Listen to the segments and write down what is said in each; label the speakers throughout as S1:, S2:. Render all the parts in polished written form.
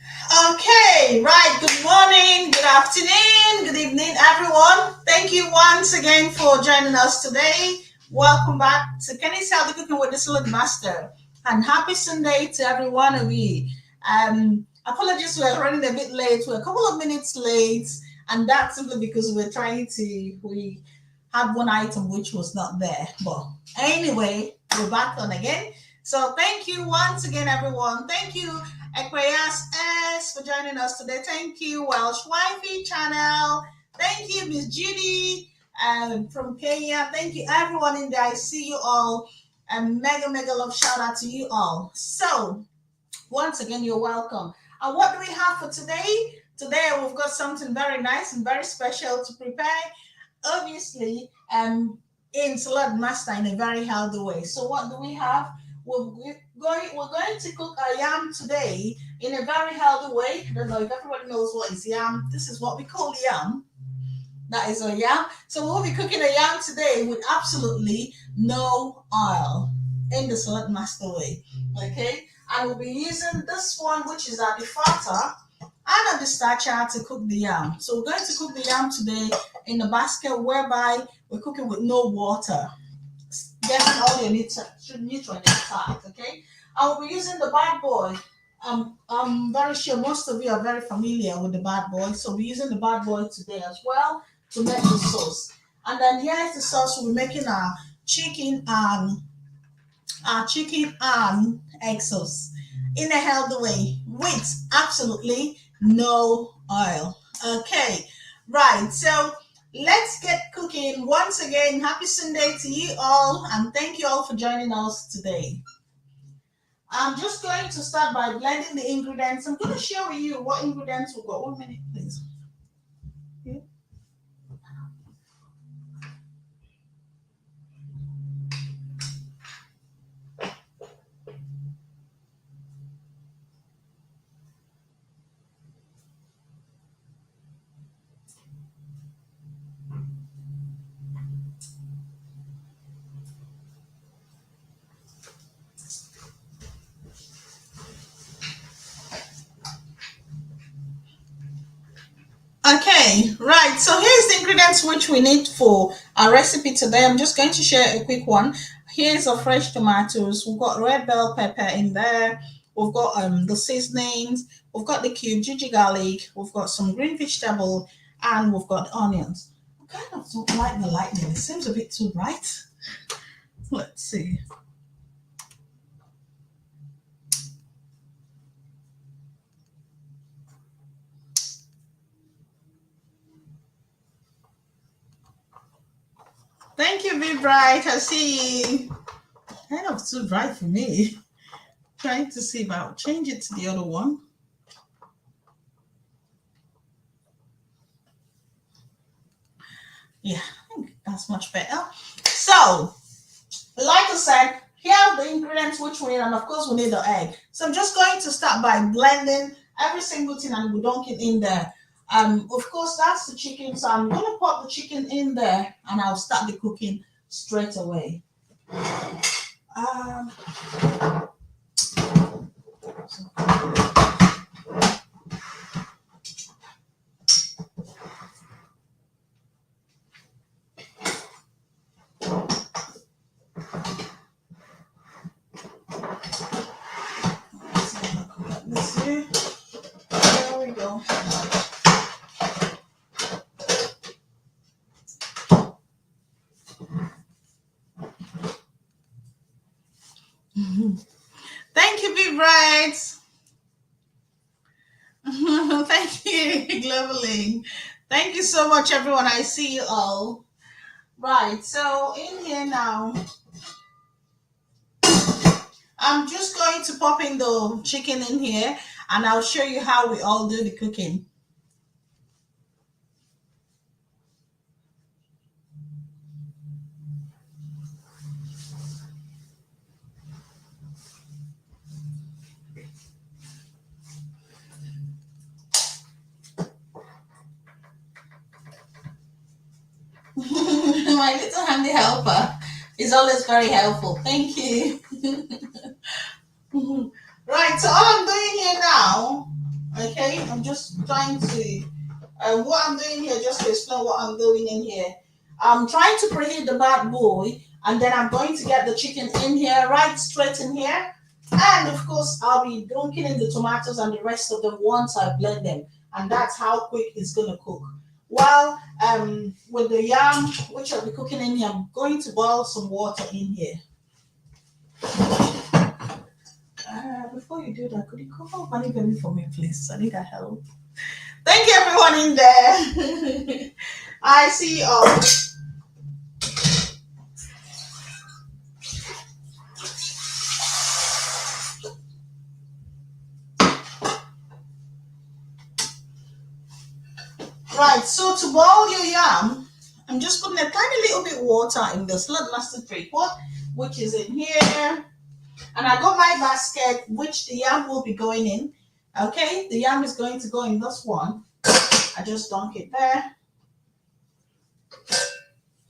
S1: Okay, right. Good morning, good afternoon, good evening, everyone. Thank you once again for joining us today. Welcome back to Kenny's Healthy Cooking with the Saladmaster. And happy Sunday to every one of you. Apologies, we're running a bit late. We're a couple of minutes late, and that's simply because we had one item which was not there. But anyway, we're back on again. So thank you once again, everyone. Thank you Equayas S for joining us today. Thank you, Welsh Wifey Channel. Thank you, Miss Judy from Kenya. Thank you, everyone in there. I see you all. And mega love shout out to you all. So, once again, you're welcome. And what do we have for today? Today, we've got something very nice and very special to prepare. Obviously, in Salad Master in a very healthy way. So, what do we have? We're going to cook our yam today in a very healthy way. I don't know if everybody knows what is yam. This is what we call yam. That is a yam. So we'll be cooking a yam today with absolutely no oil in the Salad Master way. Okay? And we'll be using this one, which is a defata and a starcher to cook the yam. So we're going to cook the yam today in a basket whereby we're cooking with no water. Getting all your nutrients intact, okay? I will be using the bad boy. I'm very sure most of you are very familiar with the bad boy, so we're using the bad boy today as well to make the sauce. And then here's the sauce. We'll be making our chicken and egg sauce in a healthy way with absolutely no oil. Okay, right. So let's get cooking. Once again, happy Sunday to you all, and thank you all for joining us today. I'm just going to start by blending the ingredients. I'm going to share with you what ingredients we've got. 1 minute, please. Okay. Okay, right. So here's the ingredients which we need for our recipe today. I'm just going to share a quick one. Here's our fresh tomatoes. We've got red bell pepper in there. We've got the seasonings. We've got the cube ginger garlic. We've got some green vegetable, and we've got onions. I kind of don't like the lightning. It seems a bit too bright. Let's see. Thank you, Be Bright. I see you. Kind of too bright for me. Trying to see if I'll change it to the other one. Yeah, I think that's much better. So, like I said, here are the ingredients which we need, and of course, we need the egg. So, I'm just going to start by blending every single thing and we dunk it in there. Of course, that's the chicken, so I'm going to put the chicken in there and I'll start the cooking straight away. Um, let's see. There we go. Thank you, Big Bright. Thank you, Globally. Thank you so much, everyone. I see you all. Right, so in here now, I'm just going to pop in the chicken in here and I'll show you how we all do the cooking. My little handy helper is always very helpful. Thank you. Right, so all I'm doing here now I'm just trying to, what I'm doing here, just to explain what I'm doing in here. I'm trying to preheat the bad boy, and then I'm going to get the chicken in here, right straight in here. And of course, I'll be dunking in the tomatoes and the rest of them once I blend them. And that's how quick it's going to cook. While with the yam, which I'll be cooking in here, I'm going to boil some water in here. Before you do that, could you cover up money baby for me, please? I need that help. Thank you, everyone in there. I see you all. Right, so to boil your yam, I'm just putting a tiny little bit water in the Saladmaster 3-quart, which is in here. And I got my basket, which the yam will be going in. Okay, the yam is going to go in this one. I just dunk it there.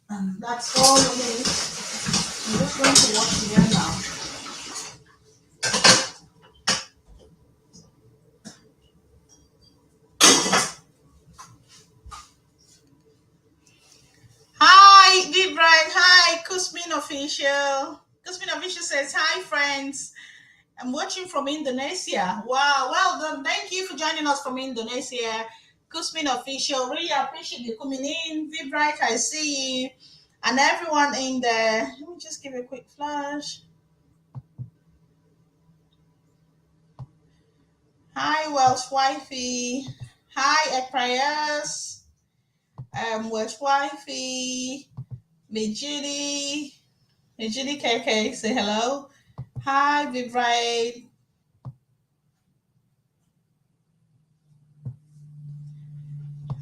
S1: And that's all it is. I'm just going to wash the yam now. Hi, Big Brian. Hi, Kusmin Official. Kusmin Official says, hi, friends. I'm watching from Indonesia. Wow, well done. Thank you for joining us from Indonesia. Kusmin Official, really appreciate you coming in. Vibright, I see you. And everyone in there. Let me just give a quick flash. Hi, Welsh Wifey. Hi, Eprayas. Welsh Wifey. Mijidi. Mijidi KK, say hello. Hi, Vibright.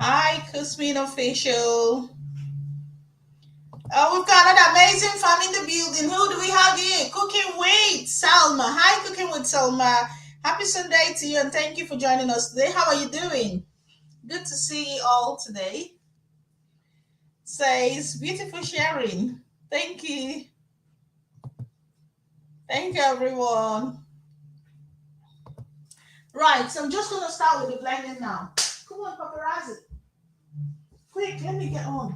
S1: Hi, Kusmin Official. Oh, we've got an amazing fam in the building. Who do we have here? Cooking with Salma. Hi, Cooking with Salma. Happy Sunday to you and thank you for joining us today. How are you doing? Good to see you all today. Says, beautiful sharing. Thank you. Thank you, everyone. Right, so I'm just going to start with the blending now. Come on, paparazzi. Quick, let me get on.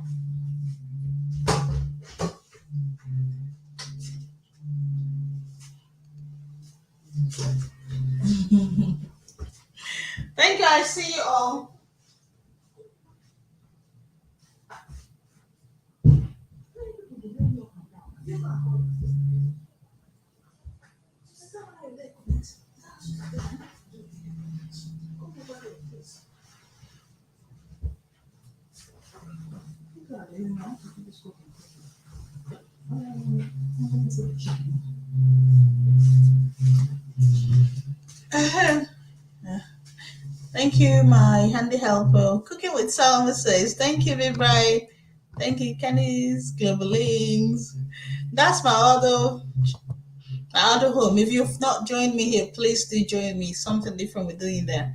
S1: Thank you. I see you all. Thank you, my handy helper. Cooking with Salma says, thank you, Big Bright. Thank you, Kenny's Globalings. That's my other home. If you've not joined me here, please do join me. Something different we're doing there.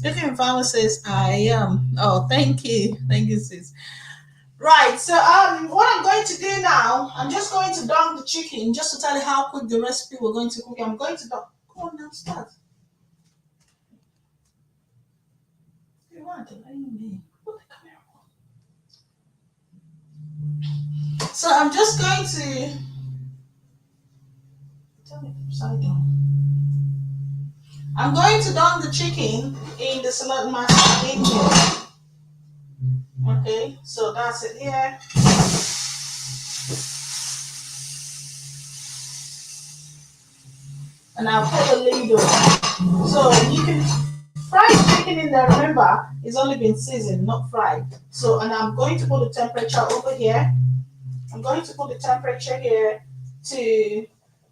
S1: Cooking with Farmer says, I am. Oh, thank you. Thank you, sis. Right, so what I'm going to do now, I'm just going to dunk the chicken just to tell you how quick the recipe we're going to cook. I'm going to dunk. Come on now, start. You want to me? Put the camera on. So I'm just going to turn it upside down. I'm going to dunk the chicken in the Saladmaster in here. Okay, so that's it here. And I'll put a lid on. So you can fry the chicken in there. Remember, it's only been seasoned, not fried. So, and I'm going to put the temperature over here. I'm going to put the temperature here to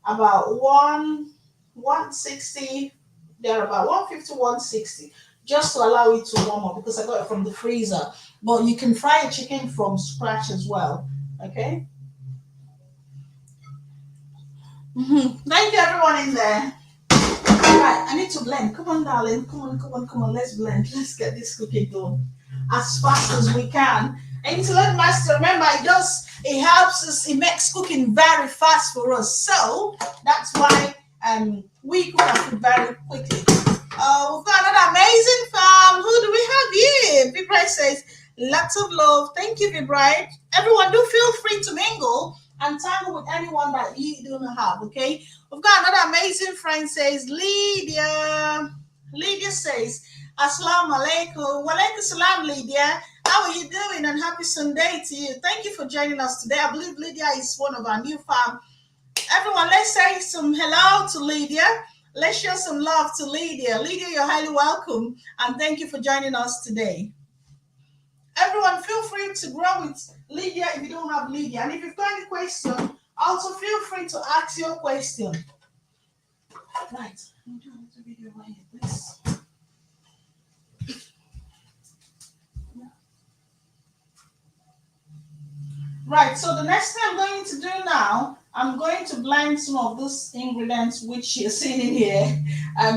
S1: about 160. They're about 150, 160, just to allow it to warm up because I got it from the freezer. But you can fry a chicken from scratch as well. Okay. Thank you, everyone in there. Right, I need to blend. Come on, darling. Come on. Let's blend. Let's get this cooking done as fast as we can. And to let master, remember, it helps us, it makes cooking very fast for us. So that's why we cook our food very quickly. We've got an amazing farm. Lots of love. Thank you, Vibrite. Everyone, do feel free to mingle and tangle with anyone that you do not have, okay? We've got another amazing friend says, Lydia. Lydia says, Assalamu alaikum. Walaikum salam, Lydia. How are you doing? And happy Sunday to you. Thank you for joining us today. I believe Lydia is one of our new fam. Everyone, let's say some hello to Lydia. Let's show some love to Lydia. Lydia, you're highly welcome. And thank you for joining us today. Everyone, feel free to grow with Lydia if you don't have Lydia. And if you've got any question, also feel free to ask your question. Right. I'm doing a little video right here, please. Right, so the next thing I'm going to do now, I'm going to blend some of those ingredients which you're seeing in here.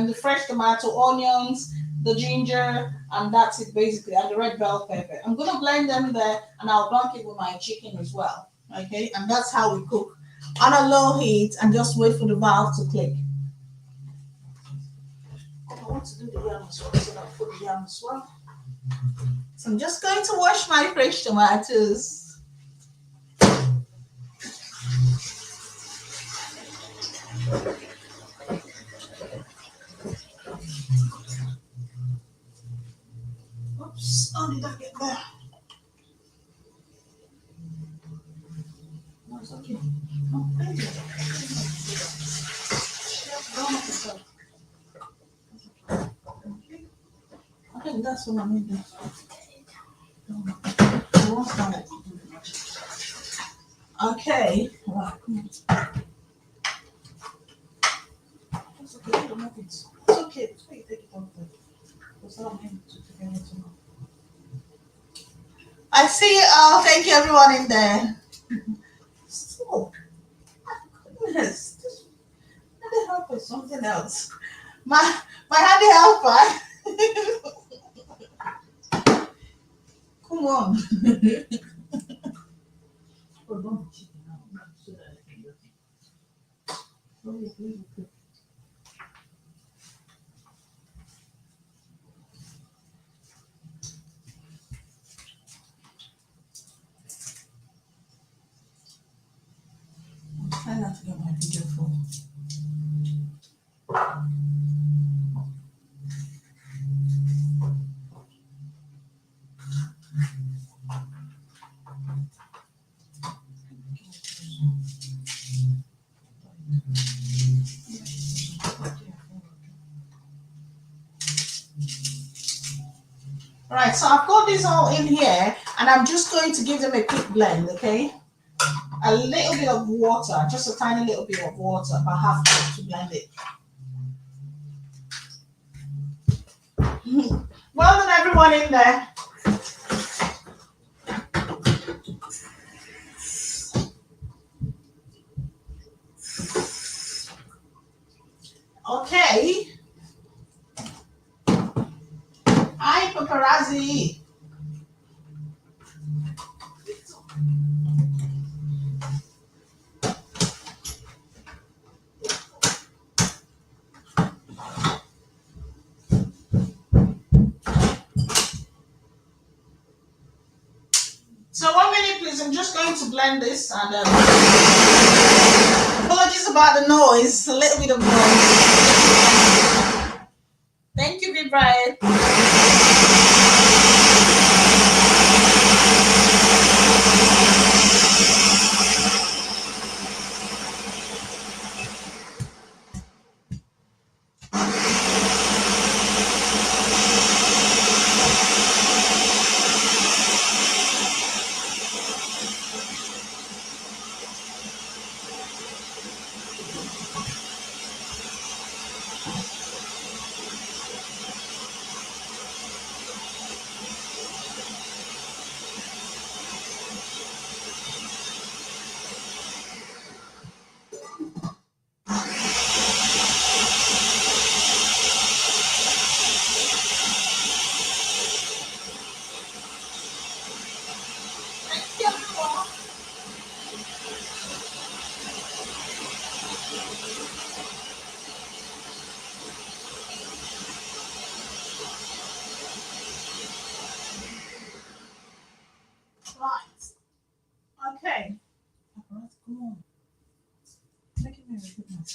S1: The fresh tomato, onions, the ginger, and that's it basically, and the red bell pepper. I'm going to blend them there, and I'll blank it with my chicken as well. Okay, and that's how we cook on a low heat and just wait for the valve to click. I want to do the yam as well, so I'll put the yam as well. So I'm just going to wash my fresh tomatoes. Oops, how did I get there? No, it's okay. Oh, thank you. I think that's what I need. Okay. Right. It's okay. It's okay. It's okay. Take it off there. I see. Oh, thank you, everyone in there. So, goodness, this handy helper is something else. My handy helper. Come on. Try not to get my video full. All right, so I've got this all in here, and I'm just going to give them a quick blend, okay? A little bit of water, just a tiny little bit of water, about half cup to blend it. Well done, everyone in there. Okay. Hi, paparazzi. So 1 minute, please. I'm just going to blend this, and apologies about the noise. A little bit of noise. Thank you, Big Brian.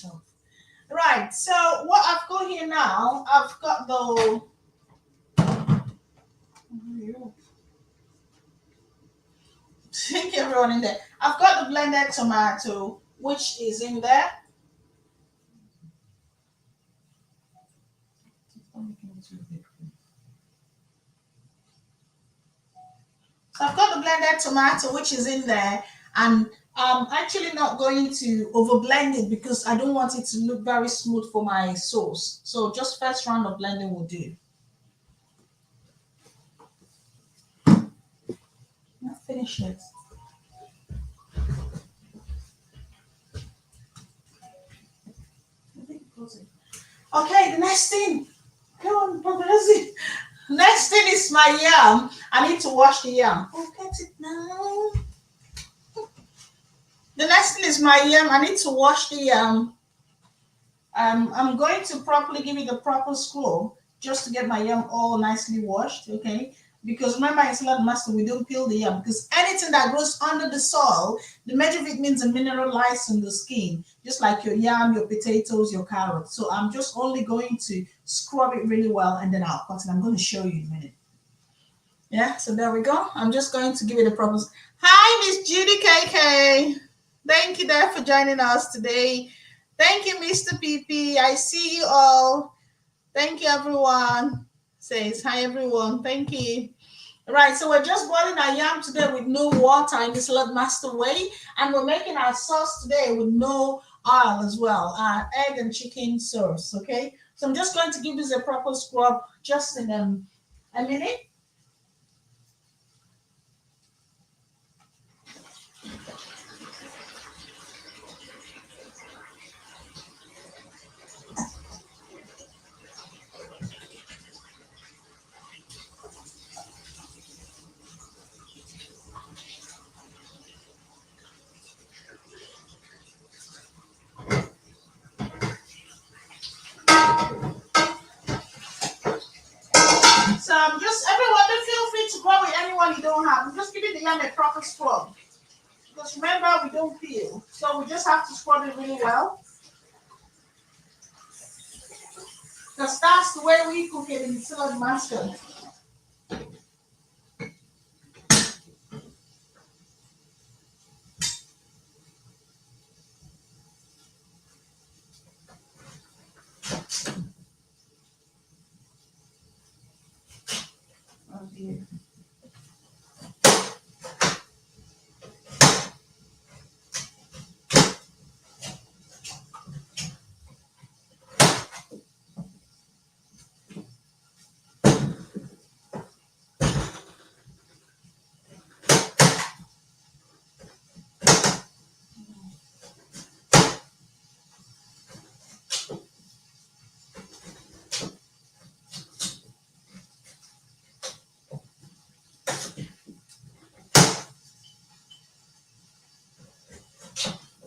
S1: myself. Right, so what I've got here now, I've got the thank you everyone in there. I've got the blended tomato, which is in there. So I've got the blended tomato, which is in there, and I'm actually not going to over blend it because I don't want it to look very smooth for my sauce. So just first round of blending will do. Not finished yet. Okay, the next thing. Come on, Progressive. Next thing is my yam. I need to wash the yam. Oh, get it now. The next thing is my yam. I need to wash the yam. I'm going to properly give it the proper scrub just to get my yam all nicely washed, okay? Because remember in Saladmaster, we don't peel the yam because anything that grows under the soil, the major vitamins and mineral lies in the skin, just like your yam, your potatoes, your carrots. So I'm just only going to scrub it really well and then I'll cut it. I'm going to show you in a minute. Yeah, so there we go. I'm just going to give it a proper. Hi, Miss Judy KK. Thank you there for joining us today. Thank you, Mr. PP. I see you all. Thank you, everyone. Says hi, everyone. Thank you. All right, so we're just boiling our yam today with no water in the Saladmaster way, and we're making our sauce today with no oil as well, egg and chicken sauce. Okay, so I'm just going to give this a proper scrub just in a minute. So just everyone, feel free to go with anyone you don't have. I'm just giving the yam a proper scrub. Because remember, we don't peel. So we just have to scrub it really well. Because that's the way we cook it in Saladmaster. Oh dear.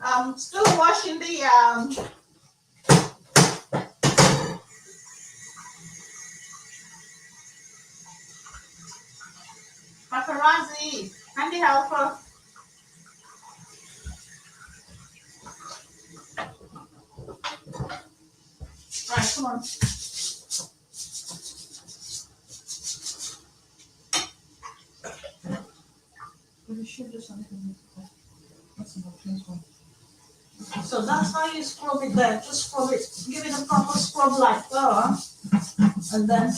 S1: I'm still washing the paparazzi and the helper. Right, come on. We should do something. So that's how you scrub it there. Just scrub it, give it a proper scrub like that, and then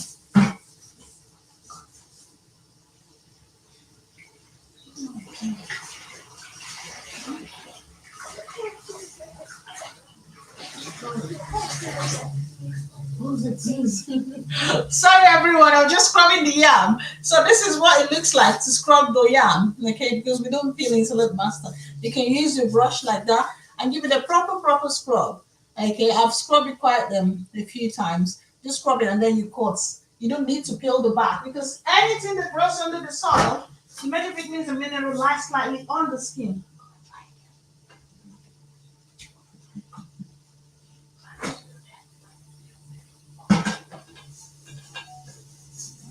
S1: sorry everyone, I'm just scrubbing the yam. So this is what it looks like to scrub the yam, okay, because we don't peel in Saladmaster. You can use your brush like that and give it a proper scrub. Okay, I've scrubbed it quite a few times. Just scrub it and then you cut. You don't need to peel the back because anything that grows under the soil, the major vitamins and minerals lie slightly on the skin.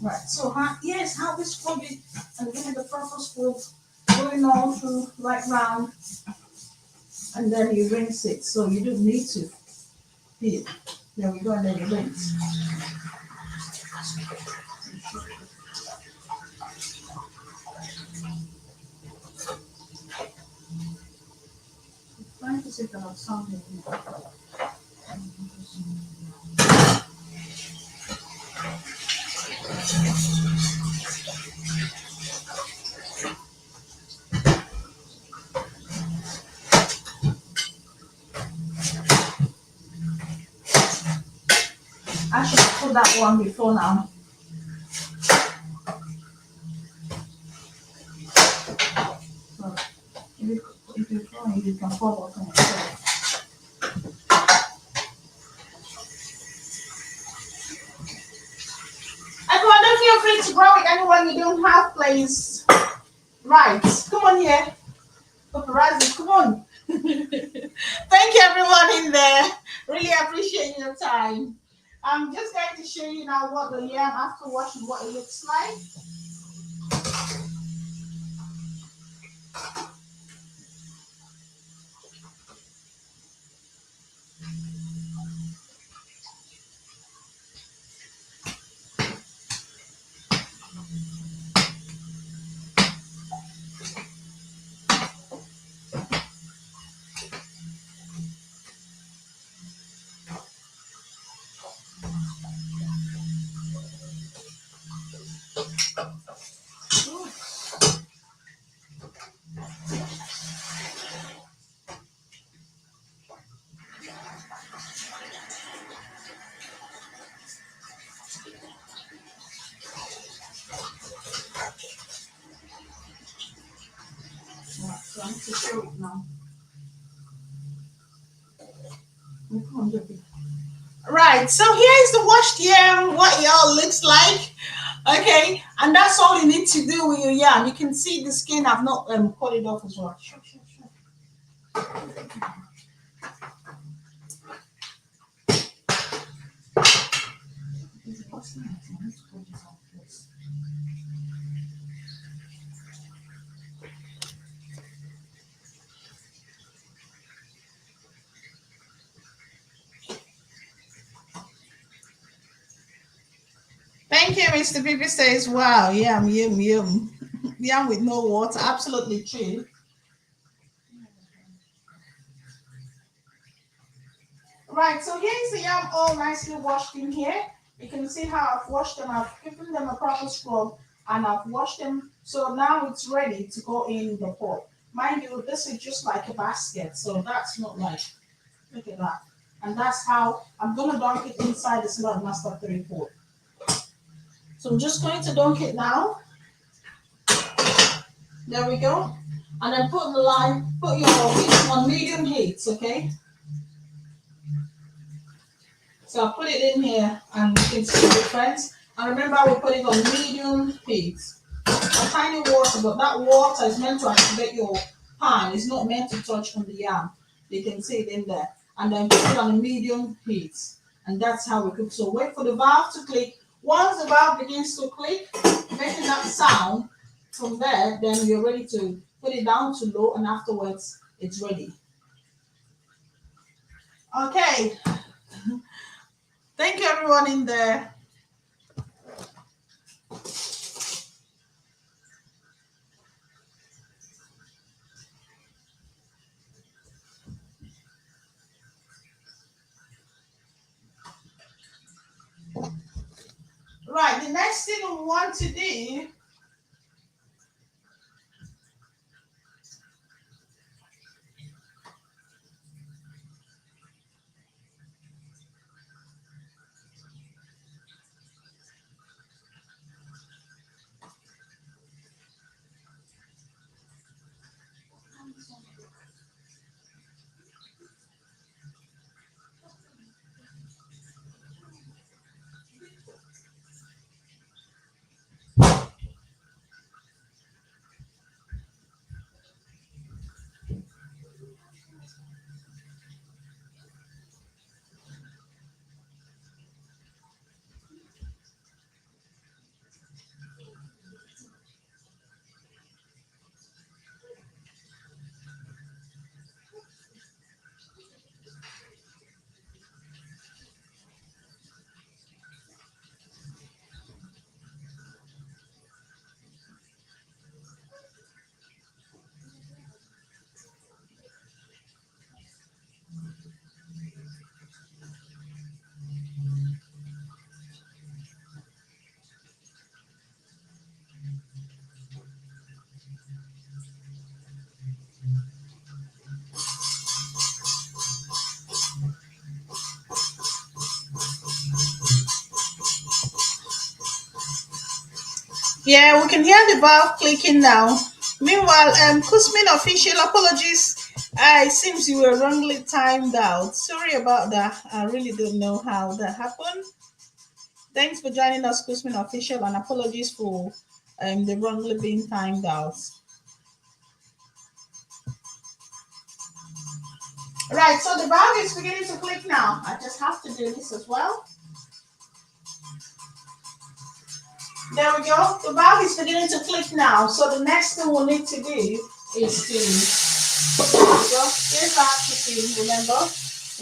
S1: Right, so yes, how we scrub it and give it the proper scrub, going all through right round. and then you rinse it. So you don't need to peel. There we go, and then you rinse. Trying to see if I have something here. I should have put that one before now. So if you throw it, you can pour it on it. Everyone, don't feel free to grow with anyone you don't have, please. Right, come on here. Paparazzi, come on. Thank you, everyone in there. Really appreciate your time. I'm just going to show you now what the yam after washing, what it looks like. Right, so I need to show it now. Right, so here is the washed yam, what it all looks like. Okay, and that's all you need to do with your yam. You can see the skin, I've not cut it off as well. Sure. Thank you, Mr. Bibi says, wow, yum, yum, yum. Yum with no water, absolutely true. Right, so here's the yam all nicely washed in here. You can see how I've washed them. I've given them a proper scrub and I've washed them. So now it's ready to go in the pot. Mind you, this is just like a basket. So that's not like, look at that. And that's how I'm going to dunk it inside the Saladmaster 3 pot. So I'm just going to dunk it now. There we go. And then put your heat on medium heat, okay? So I'll put it in here and you can see the difference. And remember, we put it on medium heat. A tiny water, but that water is meant to activate your pan. It's not meant to touch on the yam. You can see it in there. And then put it on a medium heat. And that's how we cook. So wait for the valve to click. Once the valve begins to click, making that sound, from there, then you're ready to put it down to low, and afterwards, it's ready. Okay. Thank you, everyone in there. Right, the next thing we want to do Yeah, we can hear the valve clicking now. Meanwhile, Kusmin official apologies. It seems you were wrongly timed out. Sorry about that. I really don't know how that happened. Thanks for joining us, Kusmin official, and apologies for the wrongly being timed out. Right, so the valve is beginning to click now. I just have to do this as well. There we go. The valve is beginning to click now. So the next thing we'll need to do is to, there we go. Here's our chicken, remember?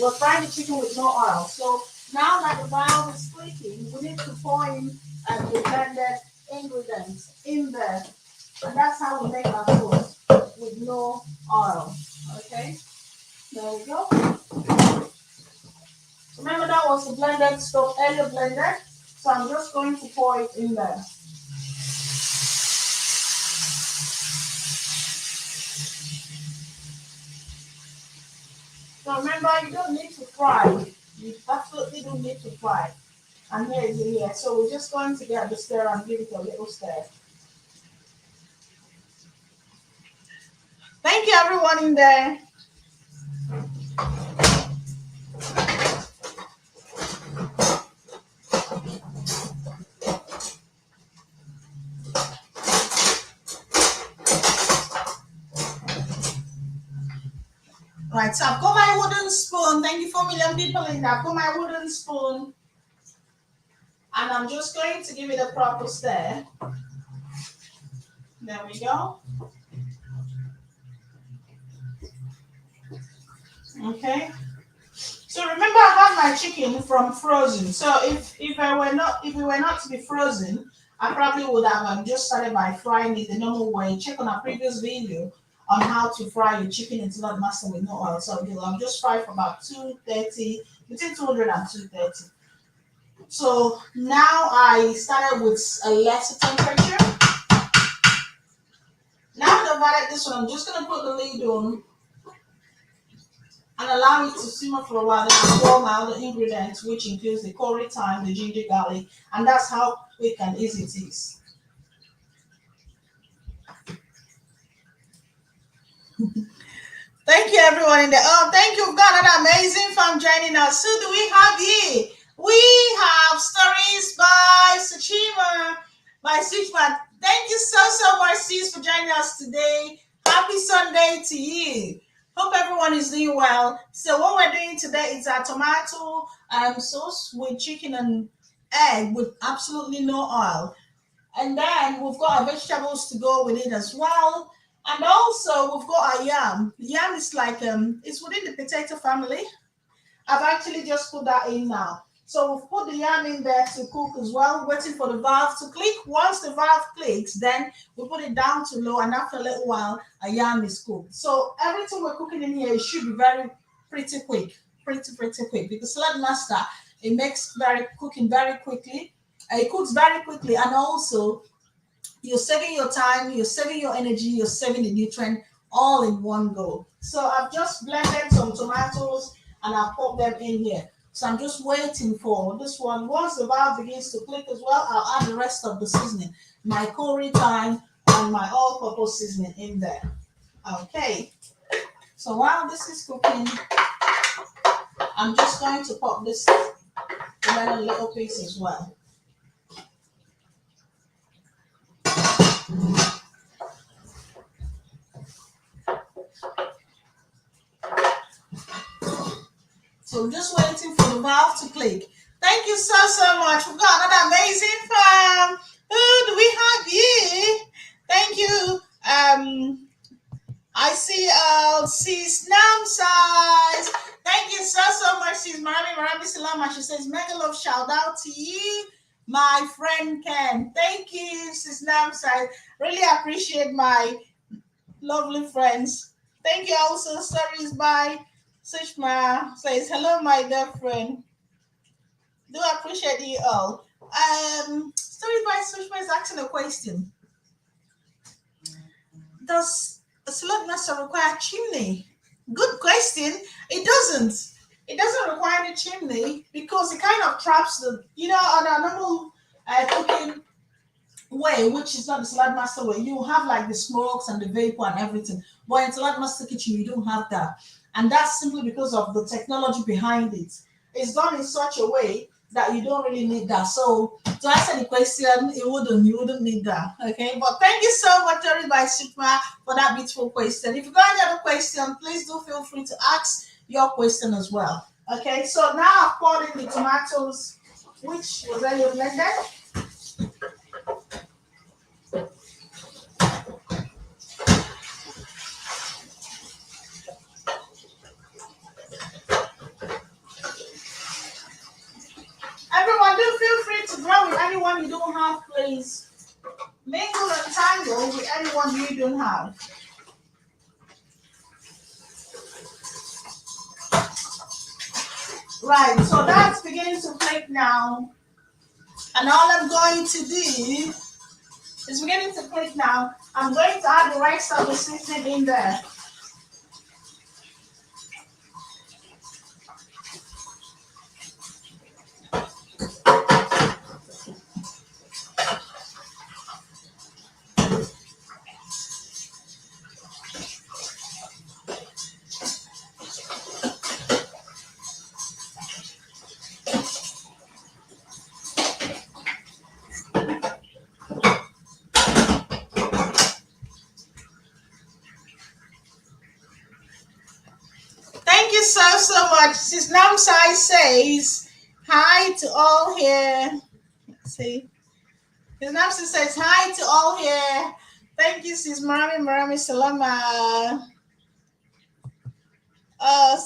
S1: We're frying the chicken with no oil. So now that the valve is clicking, we need to pour in the blended ingredients in there. And that's how we make our sauce with no oil. Okay? There we go. Remember that was the blended stuff, earlier blended. So I'm just going to pour it in there. So remember, you don't need to fry. You absolutely don't need to fry. And here is it here. So we're just going to get the stir and give it a little stir. Thank you, everyone in there. Right, so I've got my wooden spoon. Thank you 4 million people in there. I've got my wooden spoon. And I'm just going to give it a proper stir. There we go. Okay. So remember, I had my chicken from frozen. So if it were not to be frozen, I probably would have just started by frying it the normal way. Check on our previous video on how to fry your chicken in Saladmaster with no oil. So I'll just fry for about 230, between 200 and 230. So now I started with a lesser temperature. Now that I've added this one, I'm just gonna put the lid on and allow it to simmer for a while. Then I'll pour my other ingredients, which includes the curry, thyme, the ginger, garlic, and that's how quick and easy it is. Thank you, everyone in there. Oh, thank you. We've got an amazing fam joining us. Who do we have here? We have stories by Sachima, by Switchman. Thank you so much, sis, for joining us today. Happy Sunday to you. Hope everyone is doing well. So what we're doing today is a tomato sauce with chicken and egg with absolutely no oil. And then we've got our vegetables to go with it as well. And also we've got our yam. Yam is like it's within the potato family. I've actually just put that in now. So we've put the yam in there to cook as well, waiting for the valve to click. Once the valve clicks, then we put it down to low, and after a little while, a yam is cooked. So everything we're cooking in here, it should be pretty quick, pretty quick, because Salad Master, it makes cooking very quickly. It cooks very quickly, and also you're saving your time, you're saving your energy, you're saving the nutrient all in one go. So I've just blended some tomatoes and I'll pop them in here. So I'm just waiting for this one. Once the valve begins to click as well, I'll add the rest of the seasoning, my curry, thyme, and my all-purpose seasoning in there. Okay. So while this is cooking, I'm just going to pop this in a little piece as well. So I'm just waiting for the valve to click. Thank you so much. We've got another amazing farm. Who do we have here? Thank you. I see sis Nam size. Thank you so much, sis Marami Salama. She says, mega love shout out to you, my friend Ken. Thank you, sis Nam size. Really appreciate my lovely friends. Thank you also, stories by Sushma says, hello, my dear friend. Do appreciate you all. Story by Sushma is asking a question. Does a slug master require chimney? Good question. It doesn't. It doesn't require any chimney because it kind of traps the, on a normal cooking, way, which is not the Saladmaster way. You have like the smokes and the vapor and everything. But in Saladmaster kitchen, you don't have that. And that's simply because of the technology behind it. It's done in such a way that you don't really need that. So to answer the question, you wouldn't need that. Okay. But thank you so much, Tori by Sigma, for that beautiful question. If you got any other question, please do feel free to ask your question as well. Okay, so now I've poured in the tomatoes, which was already blended. Everyone, do feel free to grow with anyone you don't have, please. Mingle and tangle with anyone you don't have. Right, so that's beginning to click now. And all I'm going to do is beginning to click now. I'm going to add the rest of the seasoning in there. Thank you so much. Sis Namsai says hi to all here. Let's see. Sis Namsai says hi to all here. Thank you, Sis Marami Salama.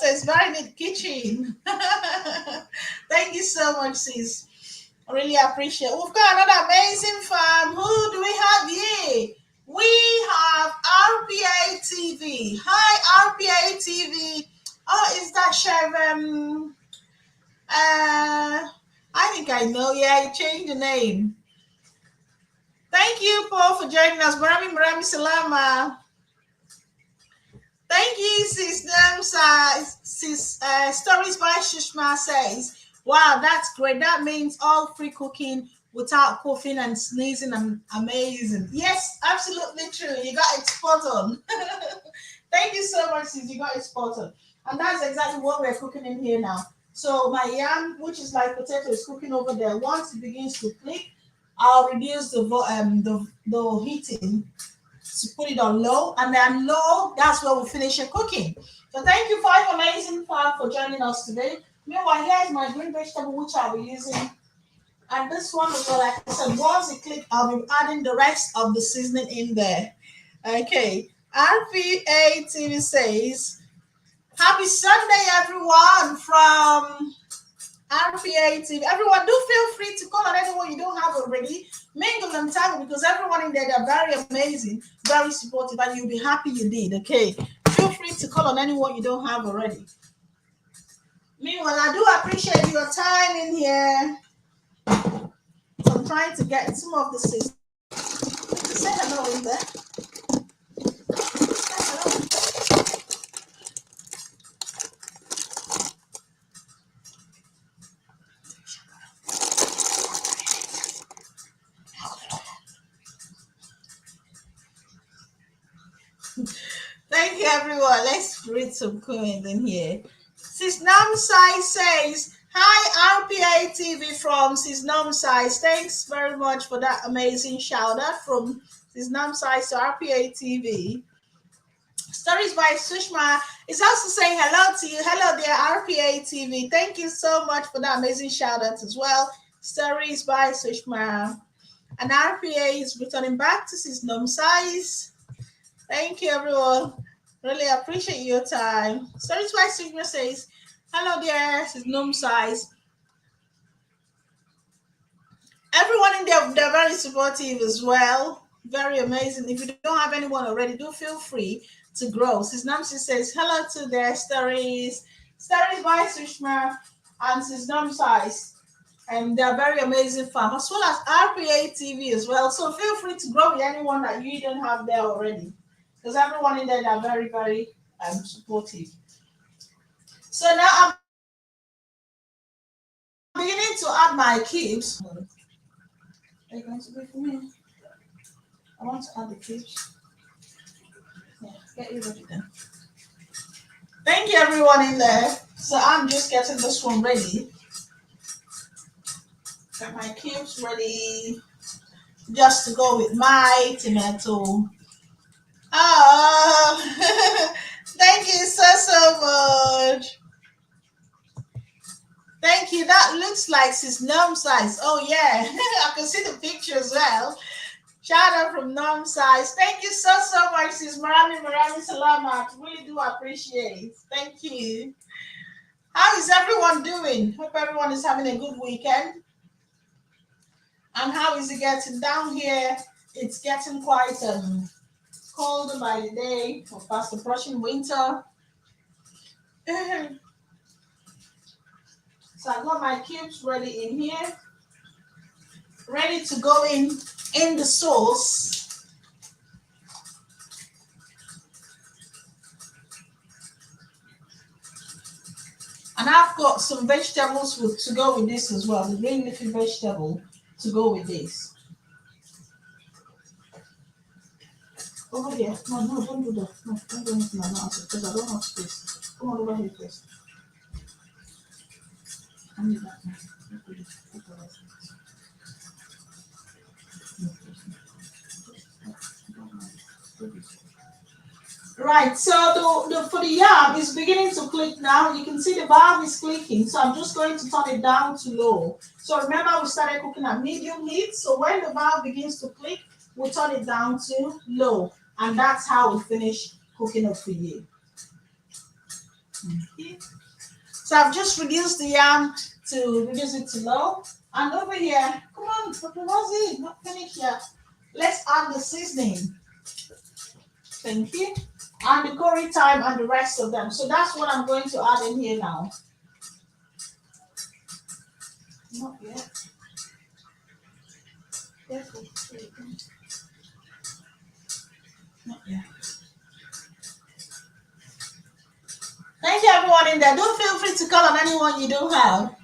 S1: Says very neat kitchen. Thank you so much, sis. I really appreciate it. We've got another amazing farm. Who do we have here? We have RPA TV. Hi, RPA TV. Oh, is that Chef? I think I know. Yeah, you changed the name. Thank you, Paul, for joining us. Marami Salama. Thank you, Sis Stories by Shushma says, wow, that's great. That means all free cooking without coughing and sneezing and amazing. Yes, absolutely true. You got it spot on. Thank you so much, Sis. You got it spot on. And that's exactly what we're cooking in here now. So my yam, which is like potato, is cooking over there. Once it begins to click, I'll reduce the heating to put it on low, and then low, that's where we finish your cooking. So thank you, five amazing farm, for joining us today. Meanwhile, here's my green vegetable, which I'll be using. And this one, because like I said, once it click, I'll be adding the rest of the seasoning in there. Okay. RPA TV says, happy Sunday, everyone, from RPA TV. Everyone, do feel free to call on anyone you don't have already. Mingle and tag, because everyone in there, they're very amazing, very supportive, and you'll be happy you did. Okay. Feel free to call on anyone you don't have already. Meanwhile, I do appreciate your time in here. So I'm trying to get some of the system. Say hello in there. Thank you, everyone. Let's read some comments in here. Sis Namsai says, hi, RPA TV from Sis Namsai. Thanks very much for that amazing shout out from Sis Namsai to RPA TV. Stories by Sushma is also saying hello to you. Hello there, RPA TV. Thank you so much for that amazing shout out as well. Stories by Sushma. And RPA is returning back to Sis Namsai. Thank you, everyone. Really appreciate your time. Stories by Sigma says, hello there, this is Gnome Size. Everyone in there, they're very supportive as well. Very amazing. If you don't have anyone already, do feel free to grow. Sis Namsi says, hello to their stories. Stories by Sushma and Sis Gnome Size. And they're very amazing farm, as well as RPA TV as well. So feel free to grow with anyone that you don't have there already, because everyone in there are very, very supportive. So now I'm beginning to add my cubes. Are you going to wait for me? I want to add the cubes. Yeah, get you ready then. Thank you everyone in there. So I'm just getting this one ready. Got my cubes ready just to go with my tomato. Oh, thank you so much. Thank you. That looks like his norm size. Oh yeah, I can see the picture as well. Shout out from norm size. Thank you so much, sis Marami Salamat. Really do appreciate it. Thank you. How is everyone doing? Hope everyone is having a good weekend. And how is it getting down here? It's getting quite colder by the day, or fast approaching winter. So I've got my cubes ready in here, ready to go in the sauce. And I've got some vegetables to go with this as well, the green leafy vegetable to go with this. Over here. No, don't do that. No, don't do anything like that because I don't have space. Come on over here first. I need that now. Right, so for the yam is beginning to click now. You can see the valve is clicking, so I'm just going to turn it down to low. So remember we started cooking at medium heat, so when the valve begins to click, we turn it down to low, and that's how we finish cooking it for you. Okay. So I've just reduced the yam to reduce it to low, and over here, come on, Paparazzi, not finished yet. Let's add the seasoning. Thank you. And the curry thyme and the rest of them. So that's what I'm going to add in here now. Not yet. Careful. Not yet. Thank you everyone in there. Don't feel free to call on anyone you don't have.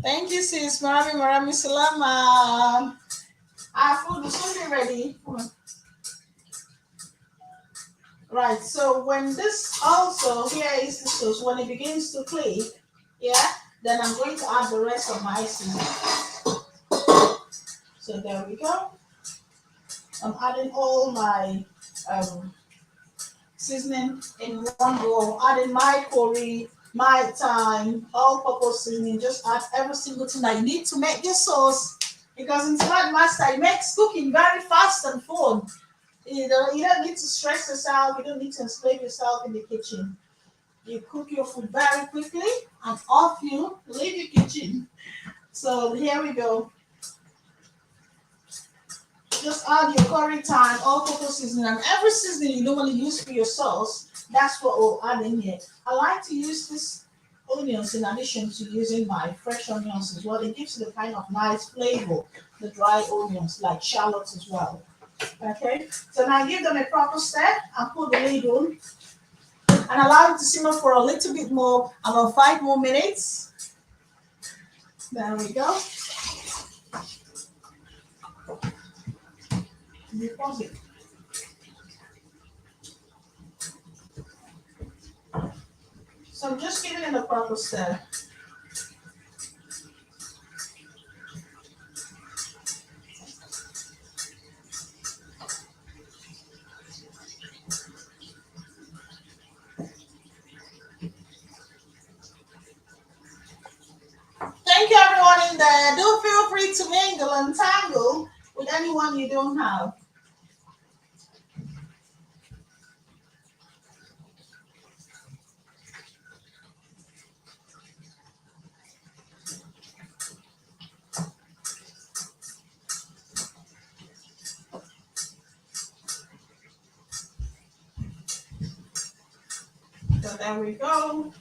S1: Thank you, sis. Marami Salama. Our food will soon be ready. Right, so when this also, here is the sauce, when it begins to click, yeah, then I'm going to add the rest of my seasoning. So there we go. I'm adding all my seasoning in one go, adding my curry, my thyme, all-purpose seasoning. Just add every single thing that you need to make this sauce, because in Saladmaster, it makes cooking very fast and fun. You don't need to stress yourself. You don't need to enslave yourself in the kitchen. You cook your food very quickly and off you leave your kitchen. So here we go. Just add your curry thyme, all-purpose seasoning, and every seasoning you normally use for your sauce, that's what we'll add in here. I like to use this onions in addition to using my fresh onions as well. It gives it a kind of nice flavor, the dry onions, like shallots as well. Okay, so now give them a proper stir and put the lid on and allow it to simmer for a little bit more, about 5 more minutes. There we go. Deposit. So I'm just giving it a proper stir. Thank you everyone in there. Do feel free to mingle and tangle with anyone you don't have. So there we go.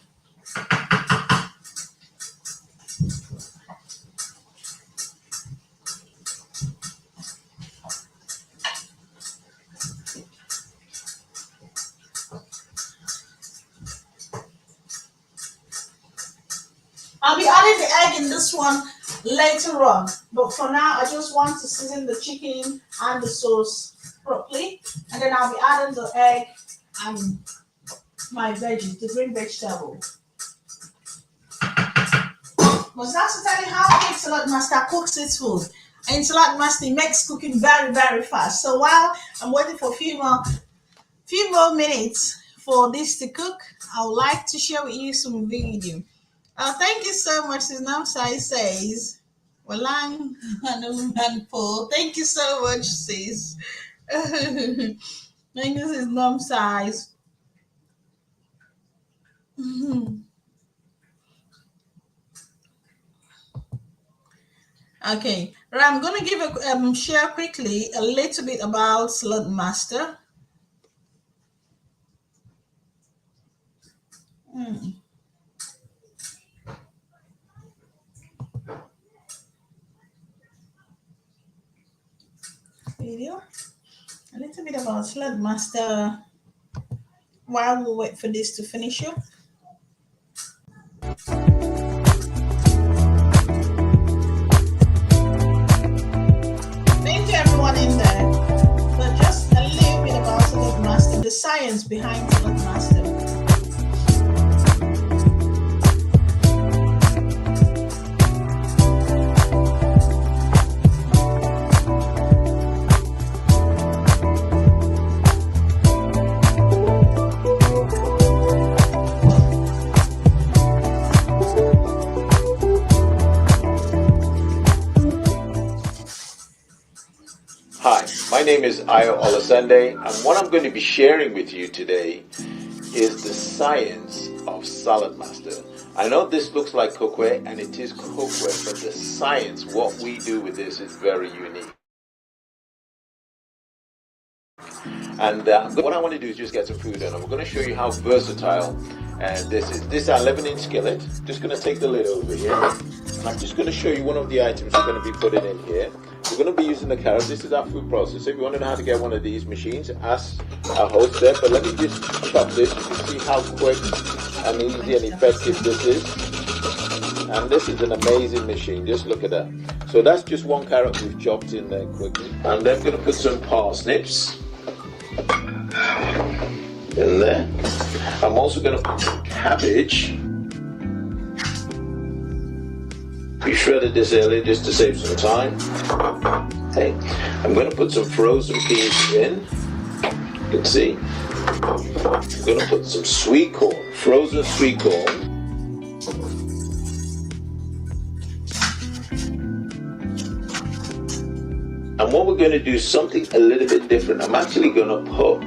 S1: I'll be adding the egg in this one later on. But for now, I just want to season the chicken and the sauce properly. And then I'll be adding the egg and my veggies, the green vegetable. But that's to tell you how quick Saladmaster cooks his food. And Saladmaster makes cooking very, very fast. So while I'm waiting for a few more minutes for this to cook, I would like to share with you some video. Thank you so much. His name says, Walang Hanuman Po. Thank you so much, sis. Thank you, his name size. Okay, right, I'm gonna give a share quickly a little bit about Saladmaster. Video, a little bit about Saladmaster while we wait for this to finish up. Thank you everyone in there. But just a little bit about Saladmaster, the science behind Saladmaster.
S2: Hi, my name is Ayo Olasande, and what I'm going to be sharing with you today is the science of Saladmaster. I know this looks like cookware, and it is cookware, but the science, what we do with this is very unique. And what I want to do is just get some food in, and we're going to show you how versatile this is. This is our 11-inch skillet. Just going to take the lid over here, and I'm just going to show you one of the items we're going to be putting in here. We're going to be using the carrot. This is our food processor. If you want to know how to get one of these machines, ask our host there. But let me just chop this. You can see how quick and easy and effective this is. And this is an amazing machine. Just look at that. So that's just one carrot we've chopped in there quickly. And then I'm going to put some parsnips in there. I'm also going to put some cabbage. We shredded this earlier just to save some time. Okay, I'm going to put some frozen peas in. You can see. I'm going to put some sweet corn, frozen sweet corn. And what we're going to do is something a little bit different. I'm actually going to put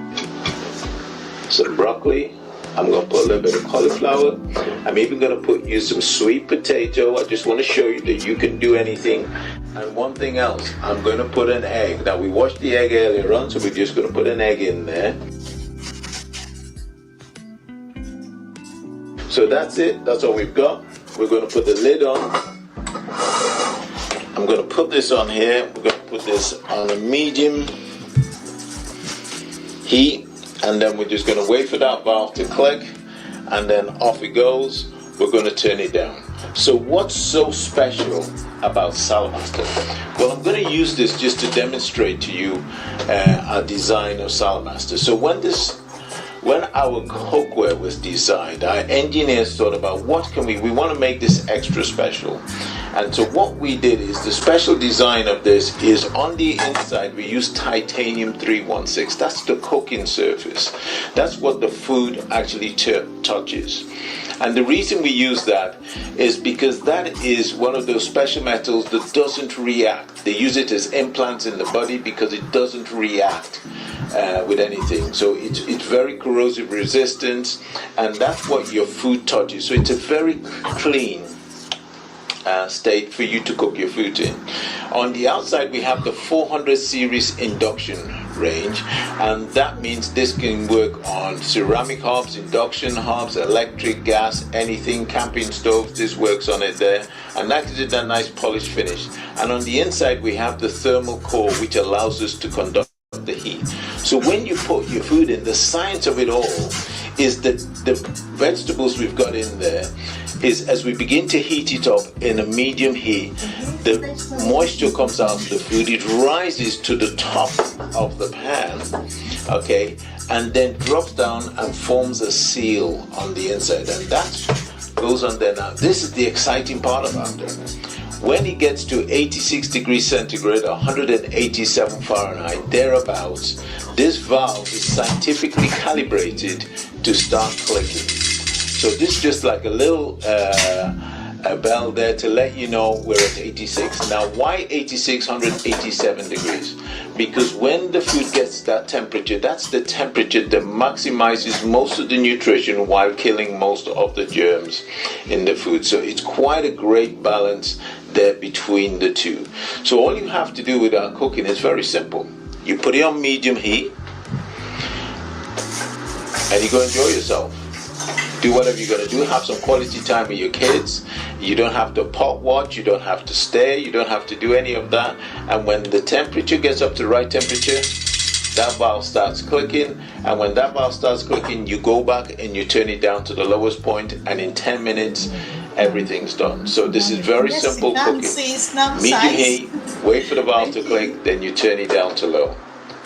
S2: some broccoli. I'm going to put a little bit of cauliflower. I'm even going to use some sweet potato. I just want to show you that you can do anything. And one thing else, I'm going to put an egg. Now we washed the egg earlier on, so we're just going to put an egg in there. So that's it. That's all we've got. We're going to put the lid on. I'm going to put this on here. We're going to put this on a medium heat. And then we're just going to wait for that valve to click, and then off it goes. We're going to turn it down. So what's so special about Saladmaster? Well, I'm going to use this just to demonstrate to you our design of Saladmaster. So when our cookware was designed, our engineers thought about what can we want to make this extra special. And so what we did is the special design of this is on the inside we use titanium 316. That's the cooking surface. That's what the food actually touches. And the reason we use that is because that is one of those special metals that doesn't react. They use it as implants in the body because it doesn't react with anything. So it's very corrosive resistant, and that's what your food touches. So it's a very clean state for you to cook your food in. On the outside we have the 400 series induction range, and that means this can work on ceramic hobs, induction hobs, electric, gas, anything, camping stoves. This works on it there, and that gives it that nice polished finish. And on the inside we have the thermal core, which allows us to conduct the heat. So when you put your food in, the science of it all is that the vegetables we've got in there is, as we begin to heat it up in a medium heat, the moisture comes out of the food, it rises to the top of the pan, okay, and then drops down and forms a seal on the inside, and that goes on there. Now this is the exciting part about it. When it gets to 86 degrees centigrade, 187 Fahrenheit, thereabouts, this valve is scientifically calibrated to start clicking. So this is just like a little a bell there to let you know we're at 86. Now why 86, 187 degrees? Because when the food gets that temperature, that's the temperature that maximizes most of the nutrition while killing most of the germs in the food. So it's quite a great balance there between the two. So all you have to do with our cooking is very simple. You put it on medium heat and you go enjoy yourself. Do whatever you're going to do. Have some quality time with your kids. You don't have to pot watch, you don't have to stare, you don't have to do any of that. And when the temperature gets up to the right temperature, that valve starts clicking, and when that valve starts clicking, you go back and you turn it down to the lowest point, and in 10 minutes everything's done. So this is very simple cooking. Medium heat, wait for the valve to click, then you turn it down to low.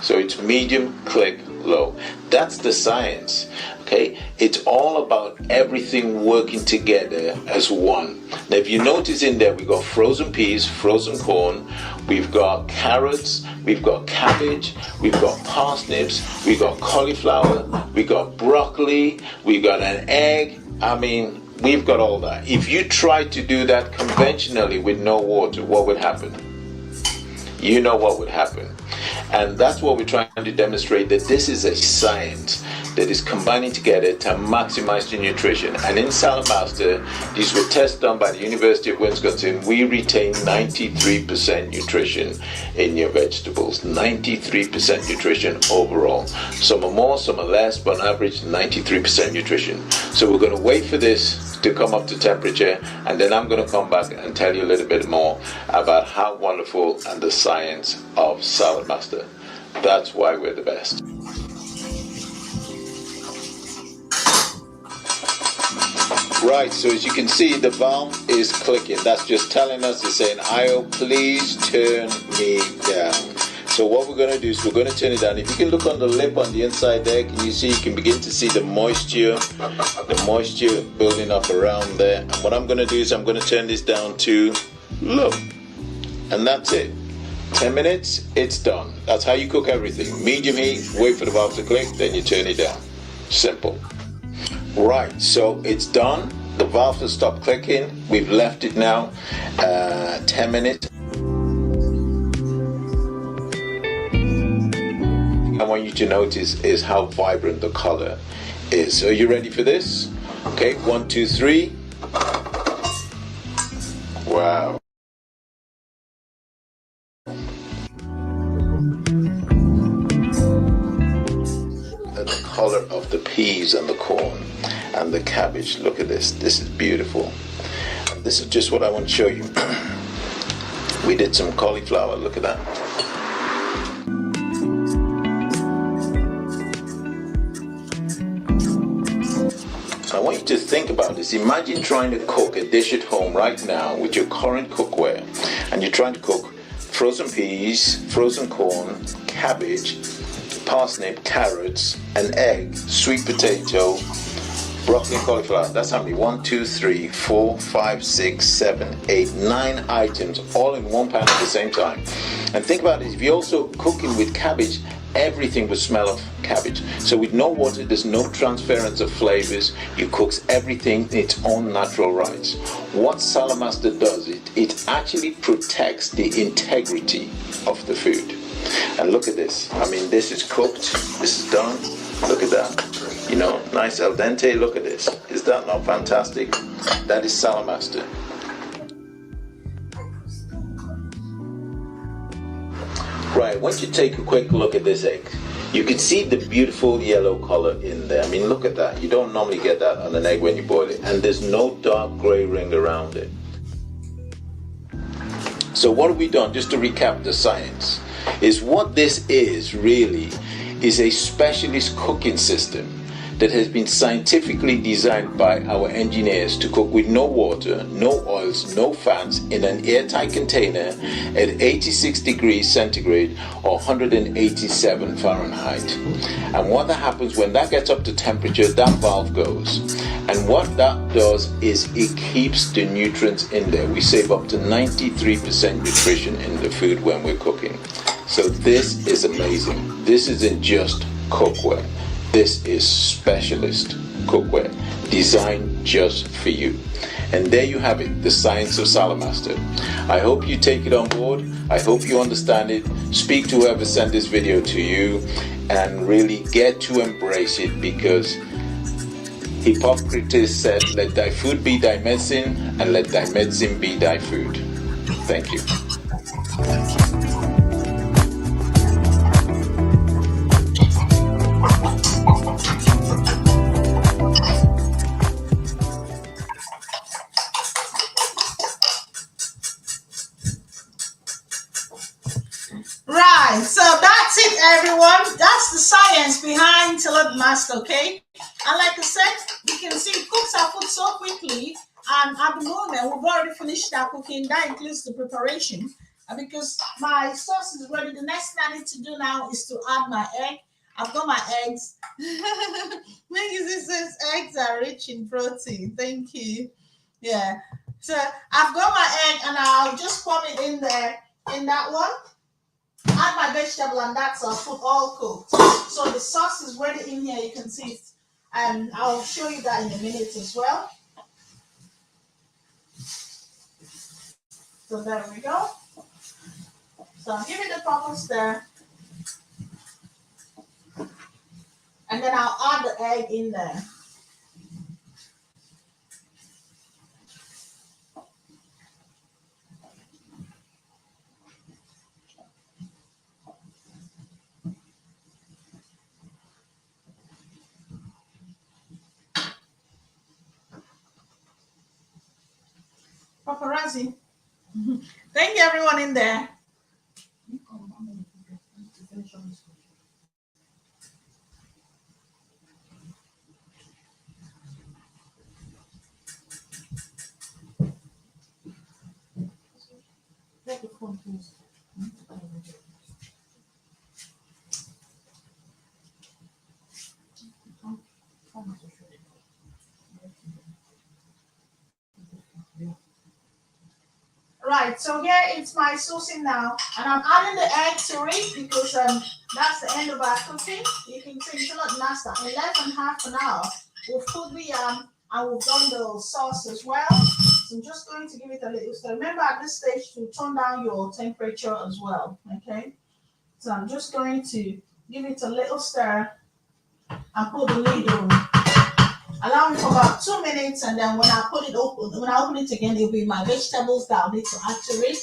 S2: So it's medium, click, low. That's the science. Okay, it's all about everything working together as one. Now if you notice in there, we've got frozen peas, frozen corn, we've got carrots, we've got cabbage, we've got parsnips, we've got cauliflower, we've got broccoli, we've got an egg. I mean, we've got all that. If you try to do that conventionally with no water, what would happen? You know what would happen. And that's what we're trying to demonstrate, that this is a science that is combining together to maximize the nutrition. And in Saladmaster, these were tests done by the University of Wisconsin. We retain 93% nutrition in your vegetables. 93% nutrition overall. Some are more, some are less, but on average 93% nutrition. So we're going to wait for this to come up to temperature, and then I'm going to come back and tell you a little bit more about how wonderful and the science of Saladmaster. That's why we're the best. Right, so as you can see, the valve is clicking. That's just telling us, it's saying, "Io, please turn me down." So what we're going to do is we're going to turn it down. If you can look on the lip on the inside there, can you see, you can begin to see the moisture building up around there. And what I'm going to do is I'm going to turn this down to low. And that's it. 10 minutes, it's done. That's how you cook everything. Medium heat, wait for the valve to click, then you turn it down. Simple. Right, so it's done. The valve has stopped clicking. We've left it now 10 minutes. I want you to notice is how vibrant the color is. So are you ready for this? Okay, 1, 2, 3. Wow. The color of the peas and the corn and the cabbage. Look at this. This is beautiful. And this is just what I want to show you. We did some cauliflower. Look at that. I want you to think about this. Imagine trying to cook a dish at home right now with your current cookware, and you're trying to cook frozen peas, frozen corn, cabbage, parsnip, carrots, an egg, sweet potato, broccoli and cauliflower. That's how many? 1, 2, 3, 4, 5, 6, 7, 8, 9 items all in one pan at the same time. And think about it, if you're also cooking with cabbage, everything will smell of cabbage. So with no water, there's no transference of flavors. You cook everything in its own natural rights. What Saladmaster does, it actually protects the integrity of the food. And look at this. I mean, this is cooked. This is done. Look at that. You know, nice al dente. Look at this. Is that not fantastic? That is Saladmaster. Right, once you take a quick look at this egg, you can see the beautiful yellow color in there. I mean, look at that. You don't normally get that on an egg when you boil it. And there's no dark gray ring around it. So what have we done? Just to recap the science. is what this is really is a specialist cooking system that has been scientifically designed by our engineers to cook with no water, no oils, no fats in an airtight container at 86 degrees centigrade or 187 Fahrenheit. And what that happens when that gets up to temperature, that valve goes. And what that does is it keeps the nutrients in there. We save up to 93% nutrition in the food when we're cooking. So this is amazing. This isn't just cookware. This is specialist cookware designed just for you. And there you have it, the science of Saladmaster. I hope you take it on board. I hope you understand it. Speak to whoever sent this video to you and really get to embrace it, because Hippocrates said, let thy food be thy medicine and let thy medicine be thy food. Thank you.
S1: Right, so that's it, everyone. That's the science behind Saladmaster, okay? And like I said, you can see it cooks our food so quickly. And at the moment, we've already finished our cooking. That includes the preparation. And because my sauce is ready, the next thing I need to do now is to add my egg. I've got my eggs. Maggie says eggs are rich in protein. Thank you. Yeah. So I've got my egg and I'll just pop it in there in that one. Add my vegetable and that's our food all cooked. So the sauce is ready in here. You can see it. And I'll show you that in a minute as well. So there we go. So I'll give it the proper stir. And then I'll add the egg in there. Paparazzi. Thank you, everyone in there. Take the phone, please. Right, so here it's my saucing now, and I'm adding the egg to it because that's the end of our cooking. You can see Saladmaster in less than half an hour. We've cooked the and we've done the sauce as well. So I'm just going to give it a little stir. Remember at this stage to turn down your temperature as well. Okay, so I'm just going to give it a little stir and put the lid on. Allow it for about 2 minutes, and then when I open it again, it'll be my vegetables that I'll need to add to it.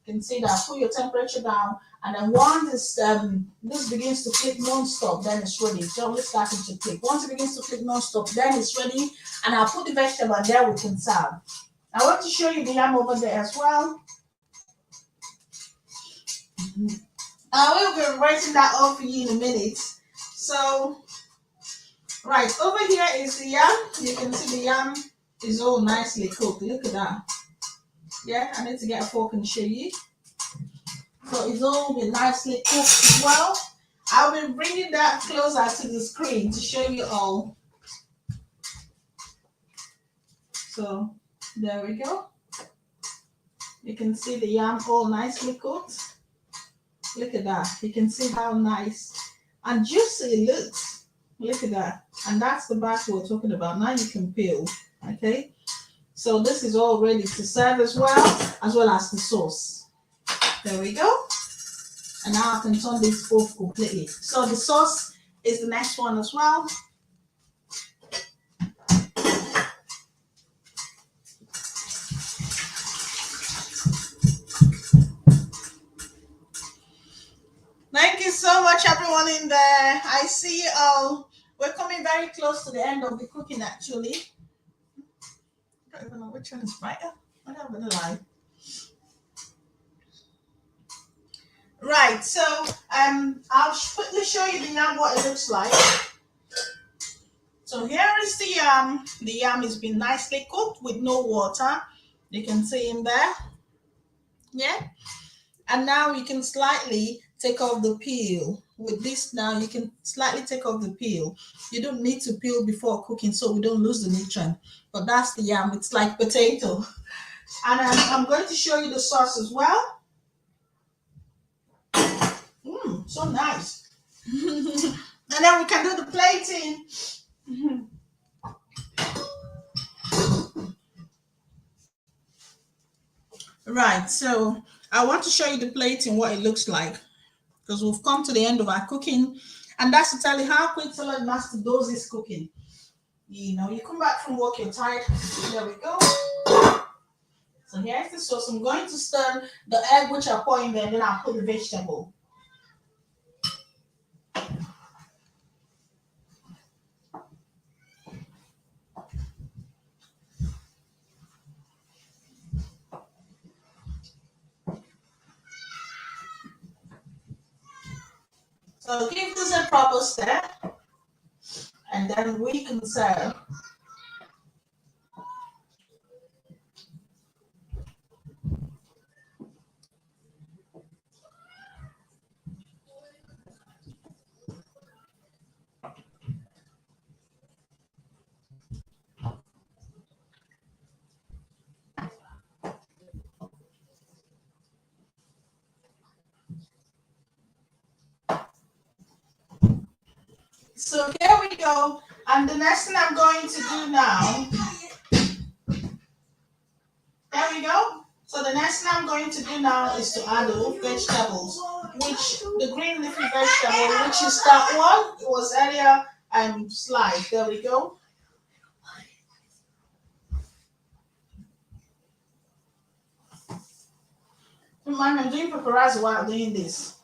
S1: You can see that. Put your temperature down, and then once this begins to click non-stop, then it's ready. It's only starting to click. Once it begins to click non-stop, then it's ready, and I'll put the vegetable, and there we can serve. I want to show you the yam over there as well. I will be writing that up for you in a minute. So. Right, over here is the yam. You can see the yam is all nicely cooked. Look at that. Yeah, I need to get a fork and show you. So it's all been nicely cooked as well. I'll be bringing that closer to the screen to show you all. So there we go. You can see the yam all nicely cooked. Look at that. You can see how nice and juicy it looks. Look at that. And that's the back we're talking about. Now you can peel. Okay. So this is all ready to serve as well as the sauce. There we go. And now I can turn this off completely. So the sauce is the next one as well. Thank you so much, everyone in there. I see you all. We're coming very close to the end of the cooking, actually. I don't even know which one is brighter. I don't really lie. Right, so I'll quickly show you the yam what it looks like. So here is the yam. The yam has been nicely cooked with no water. You can see in there. Yeah. And now you can slightly take off the peel. With this now, you can slightly take off the peel. You don't need to peel before cooking so we don't lose the nutrient. But that's the yam. It's like potato. And I'm going to show you the sauce as well. So nice. And then we can do the plating. Right, so I want to show you the plating, what it looks like, because we've come to the end of our cooking. And that's to tell you how quick Saladmaster does his cooking. You know, you come back from work, you're tired. There we go. So here's the sauce. I'm going to stir the egg, which I pour in there, and then I'll put the vegetable. So give this a proper stir, and then we can serve. So here we go. And the next thing I'm going to do now, there we go. So the next thing I'm going to do now is to add the vegetables, which the green leafy vegetable, which is that one, it was earlier sliced. There we go. Man, I'm doing paparazzi while doing this.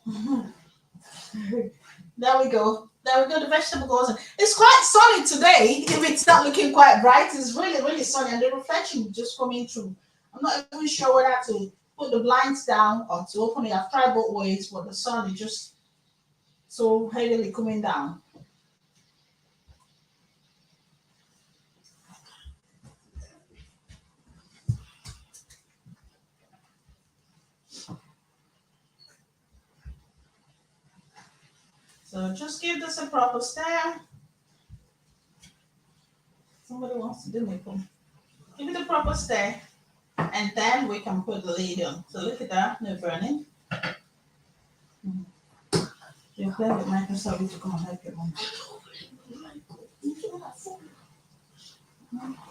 S1: There we go. There we go. The vegetable goes in. It's quite sunny today. If it's not looking quite bright, it's really, really sunny, and the reflection just coming through. I'm not even sure whether to put the blinds down or to open it. I've tried both ways, but the sun is just so heavily coming down. So just give this a proper stir. Somebody wants to do me. Give it a proper stir, and then we can put the lid on. So look at that, no burning. You're playing with Microsoft to come and help your mom.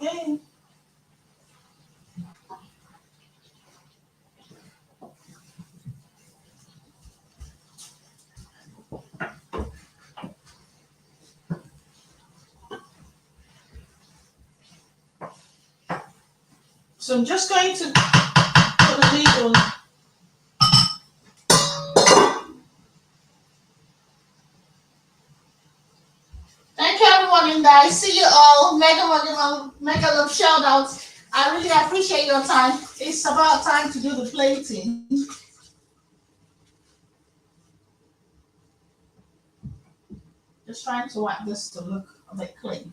S1: Okay. So I'm just going to put the lid on. Thank you everyone in there. I see you all. Mega love shout outs. I really appreciate your time. It's about time to do the plating. Just trying to wipe this to look a bit clean.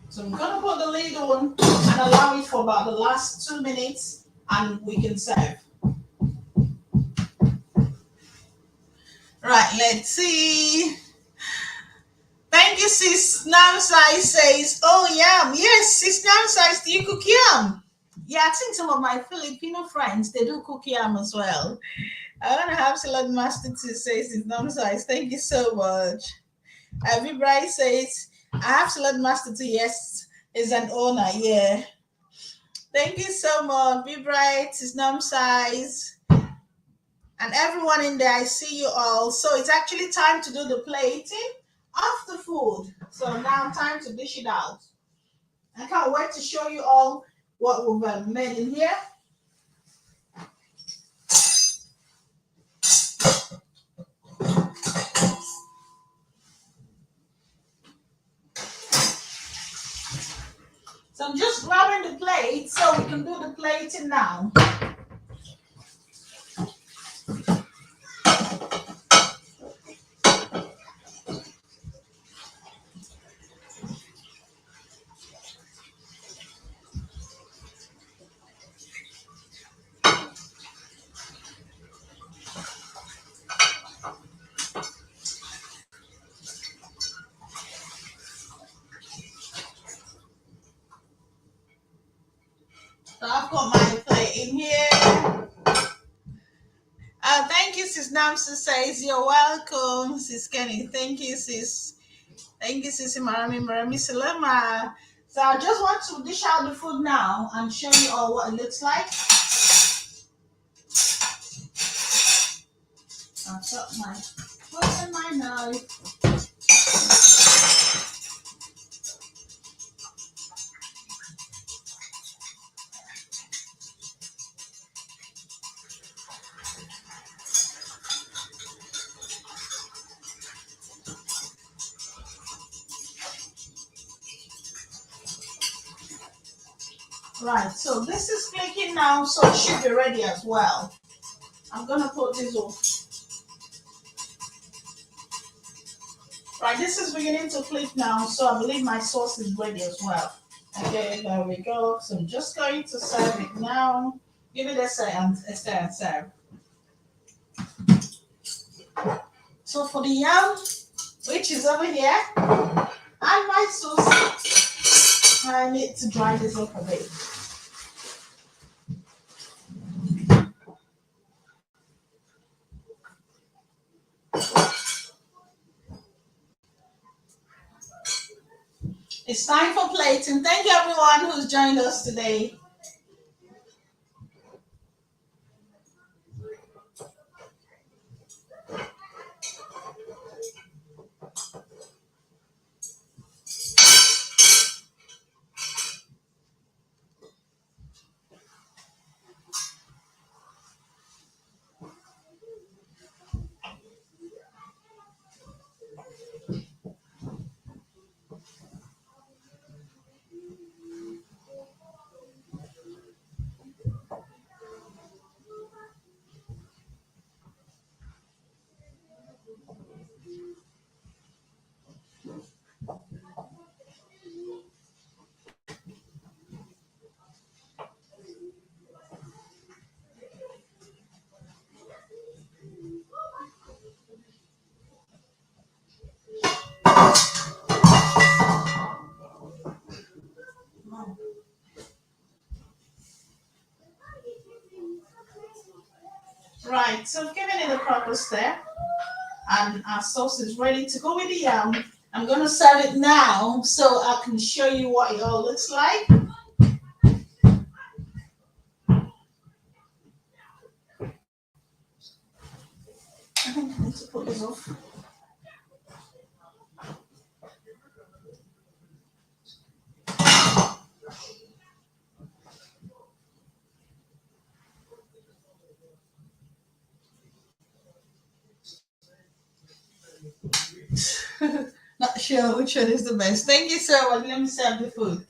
S1: So I'm gonna put the lid on and allow it for about the last 2 minutes, and we can serve. Right, let's see. Thank you, Sis Namsai says, oh yeah, yes, Sis Namsai, do you cook yam? Yeah, I think some of my Filipino friends, they do cook yam as well. I want to have Saladmaster to say Sis Namsai. Thank you so much. Vibrai says, I have Saladmaster too. Yes, it's an honor. Yeah. Thank you so much. Vibrai, Sis Namsai, and everyone in there. I see you all. So it's actually time to do the plating of the food. So now time to dish it out. I can't wait to show you all what we've made in here. So I'm just grabbing the plate so we can do the plating now. So I've got my plate in here. Thank you, Sis Namsa says you're welcome, Sis Kenny. Thank you, Sis. Thank you, Sis Marami Salama. So I just want to dish out the food now and show you all what it looks like. I've got my food and my knife. Right, so this is clicking now, so it should be ready as well. I'm gonna put this off. Right, this is beginning to click now, so I believe my sauce is ready as well. Okay, there we go. So I'm just going to serve it now. Give it a stir and serve. So for the yam, which is over here, and my sauce, I need to dry this up a bit. It's time for plating. Thank you everyone who's joined us today. Right, so I've given it a proper stir, and our sauce is ready to go with the yam. I'm gonna serve it now so I can show you what it all looks like. I think I need to put this off. Not sure which one is the best. Thank you so much. Let me serve the food.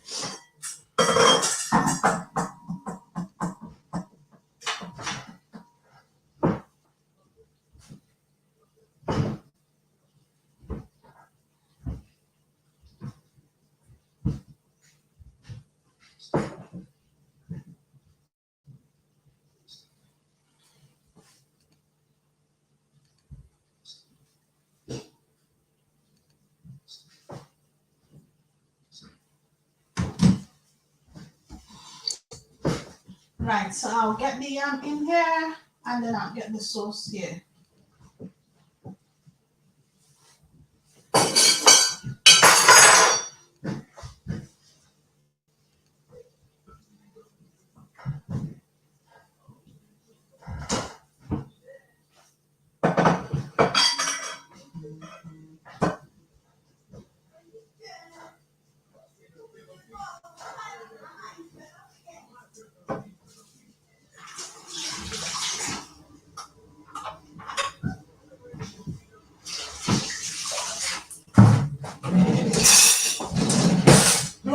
S1: Right, so I'll get the yam in here and then I'll get the sauce here.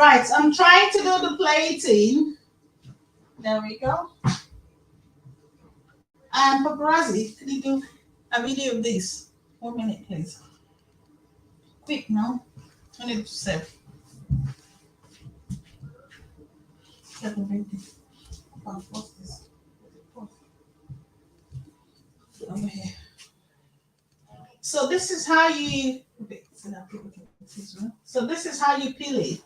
S1: Right, I'm trying to do the plating. There we go. And paparazzi, can you do a video of this? 1 minute, please. Quick, no? I need to save. What's this? Over here. So this is how you. So this is how you peel it.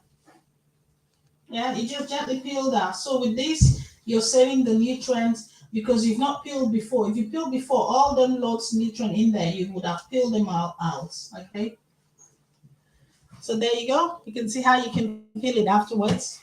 S1: Yeah, you just gently peel that. So with this, you're saving the nutrients because you've not peeled before. If you peel before, all them lots of nutrient in there, you would have peeled them out. Okay. So there you go. You can see how you can peel it afterwards.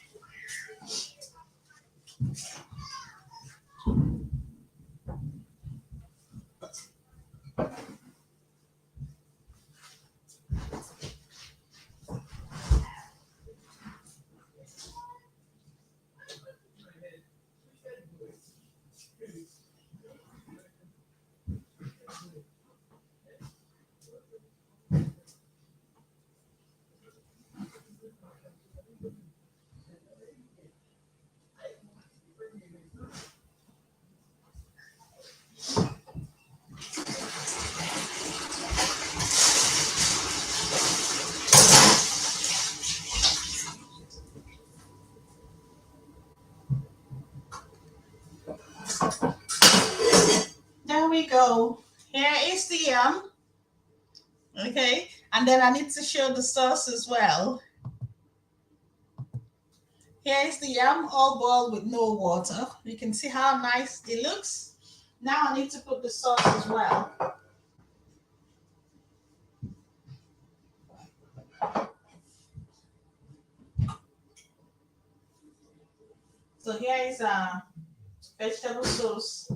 S1: There we go. Here is the yam. Okay, and then I need to show the sauce as well. Here is the yam, all boiled with no water. You can see how nice it looks. Now I need to put the sauce as well. So here is a vegetable sauce,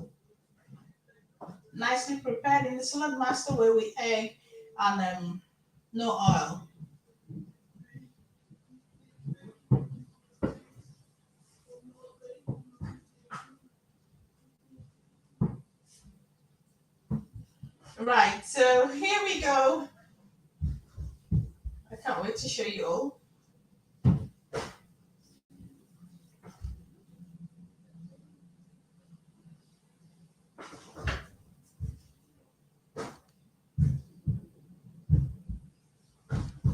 S1: nicely prepared in the Saladmaster way with egg and no oil. Right, so here we go. I can't wait to show you all.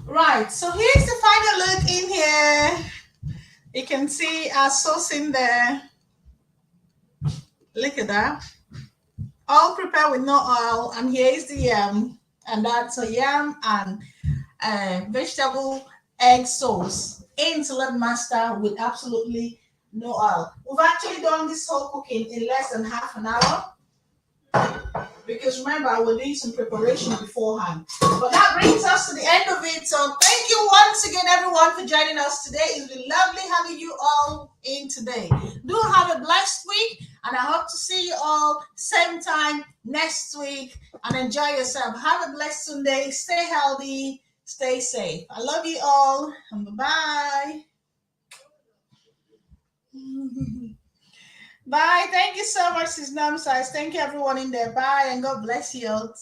S1: Right, so here's the final look in here. You can see our sauce in there. Look at that. All prepared with no oil. And here's the yam. And that's a yam and vegetable egg sauce in Saladmaster with absolutely no oil. We've actually done this whole cooking in less than half an hour. Because remember, we're doing some preparation beforehand. But that brings us to the end of it. So thank you once again, everyone, for joining us today. It's been lovely having you all in today. Do have a blessed week, and I hope to see you all same time next week. And enjoy yourself. Have a blessed Sunday. Stay healthy. Stay safe. I love you all. And bye-bye. Bye. Thank you so much, Sis Namsize. Thank you, everyone in there. Bye, and God bless you all.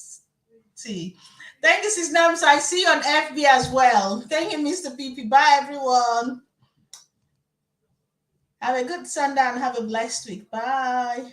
S1: See. Thank you, Sis Namsize. See you on FB as well. Thank you, Mr. PP. Bye, everyone. Have a good Sunday and have a blessed week. Bye.